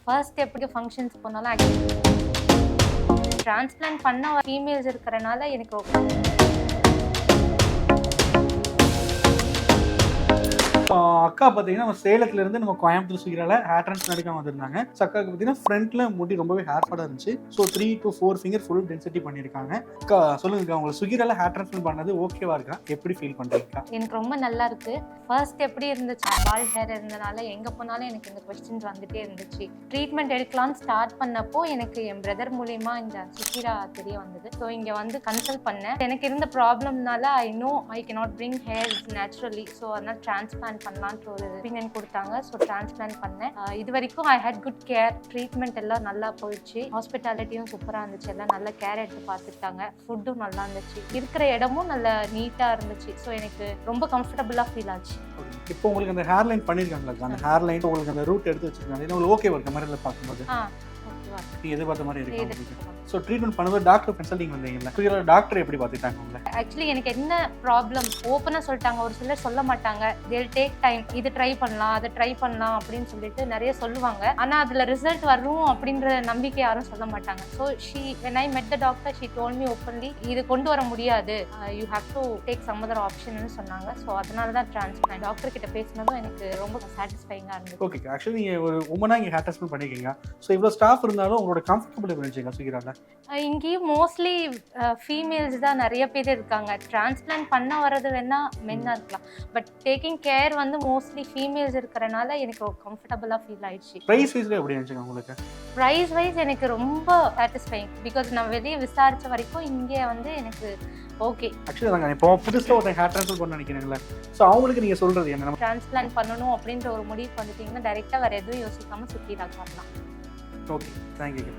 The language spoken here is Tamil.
ஃபர்ஸ்ட் எப்படி ஃபங்க்ஷன்ஸ் போனாலும் டிரான்ஸ்பிளான்ட் பண்ண ஃபீமேல்ஸ் இருக்கிறனால எனக்கு அக்கா பார்த்தீங்கன்னா நம்ம சேலத்துல இருந்து நம்ம கோயம்புத்தூர் சுகிரால ஹேர் டிரான்ஸ்பிளான்ட் எடுக்க வந்திருந்தாங்க. அக்காவுக்கு பார்த்தீங்கன்னா ஃப்ரண்ட்ல முடி ரொம்பவே ஹேர் ஃபாலாக இருந்துச்சு. So 3 to 4 finger full density பண்ணியிருக்காங்க. அக்கா சொல்லுங்க, உங்களுக்கு சுகிரால ஹேர் டிரான்ஸ்பிளான்ட் பண்ணது ஓகேவா இருக்கா? எப்படி ஃபீல் பண்றீங்க? எனக்கு ரொம்ப நல்லா இருக்கு. ஃபர்ஸ்ட் எப்படி இருந்துச்சு, பால்ட் ஹேர் இருந்தனால எங்க போனாலும் எனக்கு இந்த கொஸ்டின்ஸ் வந்துட்டே இருந்துச்சு. ட்ரீட்மெண்ட் எடுக்கலாம்னு ஸ்டார்ட் பண்ணப்போ எனக்கு என் பிரதர் மூலியமா இந்த சுகிரா தெரிய வந்தது. ஸோ இங்க வந்து கன்சல்ட் பண்ணேன். எனக்கு இருந்த ப்ராப்ளம்னால I know I cannot bring hair naturally. So அதனால டிரான்ஸ்பிளான்ட் பண்ணலான்ட்டு ஒரு ஒப்பீனியன் கொடுத்தாங்க. ஸோ டிரான்ஸ்பிளான்ட் பண்ணேன். இது வரைக்கும் I had good care. Treatment எல்லாம் நல்லா போயிடுச்சு. ஹாஸ்பிட்டாலிட்டியும் சூப்பராக இருந்துச்சு. எல்லாம் நல்லா கேர் எடுத்து பார்த்துட்டாங்க. ஃபுட்டும் நல்லா இருந்துச்சு. இருக்கிற இடமும் நல்லா நீட்டாக இருந்துச்சு. ஸோ எனக்கு ரொம்ப கம்ஃபர்டபுளாக ஃபீல் ஆச்சு. இப்போ உங்களுக்கு அந்த ஹேர் லைன் பண்ணியிருக்காங்களா? அந்த ஹேர் லைன் உங்களுக்கு அந்த ரூட் எடுத்து வச்சிருக்காங்க. உங்களுக்கு ஓகேவா இருக்கு கேமரால பார்க்கும்போது? நீங்க எதிர்பார்த்த மாதிரி இருக்கு. ஸோ ட்ரீட்மெண்ட் பண்ணும்போது டாக்டர் கன்சல்டிங் வந்தீங்கல்ல, சுகிரால டாக்டர் எப்படி பார்த்துட்டாங்க உங்களை? ஆக்சுவலி எனக்கு என்ன ப்ராப்ளம் ஓப்பனாக சொல்லிட்டாங்க. ஒரு சிலர் சொல்ல மாட்டாங்க. தேல் டேக் டைம். இது ட்ரை பண்ணலாம், அதை ட்ரை பண்ணலாம் அப்படின்னு சொல்லிட்டு நிறைய சொல்லுவாங்க. ஆனால் அதில் ரிசல்ட் வரும் அப்படின்ற நம்பிக்கை யாரும் சொல்ல மாட்டாங்க. So when I met the doctor, she told me openly, இது கொண்டு வர முடியாது, you have to take some other option சொன்னாங்க. ஸோ அதனால தான் டிரான்ஸ்பிளான்ட். டாக்டர் கிட்ட பேசினதும் எனக்கு ரொம்ப சாட்டிஸ்ஃபைங்காக இருந்தது. ஓகே, ஆக்சுவலி நீங்கள் ஒரு உமனாக இங்கே ஹேர் டிரான்ஸ்பிளான்ட் பண்ணியிருக்கீங்க. ஸோ இவ்வளோ ஸ்டாஃப் இருந்தாலும் உங்களோட கம்ஃபர்டபுள் இருந்துச்சுங்க சுகிரால? இங்கேயும் மோஸ்ட்லி ஃபீமேல்ஸ் தான் நிறைய பேர் இருக்காங்க. டிரான்ஸ்பிளான்ட் பண்ண வர்றது வேணா மென்னாக இருக்கலாம். பட் டேக்கிங் கேர் வந்து மோஸ்ட்லி ஃபீமேல்ஸ் இருக்கிறனால எனக்கு கம்ஃபர்டபுளாக ஃபீல் ஆயிடுச்சு. ப்ரைஸ் வைஸ்ல எப்படி இருந்துச்சுங்க உங்களுக்கு? ப்ரைஸ் வைஸ் எனக்கு ரொம்ப சாட்டிஸ்ஃபைங். பிகாஸ் நான் வெளியே விசாரித்த வரைக்கும் இங்கே வந்து எனக்கு ஓகே. ஆக்சுவலி நாங்கள் இப்போ புதுசாக ஒரு ஹேர் டிரான்ஸ்பிளான்ட் பண்ண நினைக்கிறீங்களா? ஸோ அவங்களுக்கு நீங்கள் சொல்கிறது என்ன? டிரான்ஸ்பிளான்ட் பண்ணணும் அப்படின்ற ஒரு முடிவு வந்துட்டீங்கன்னா டைரெக்டாக வேறு எதுவும் யோசிக்காமல் சுற்றிடாக வரலாம். Okay, thank you.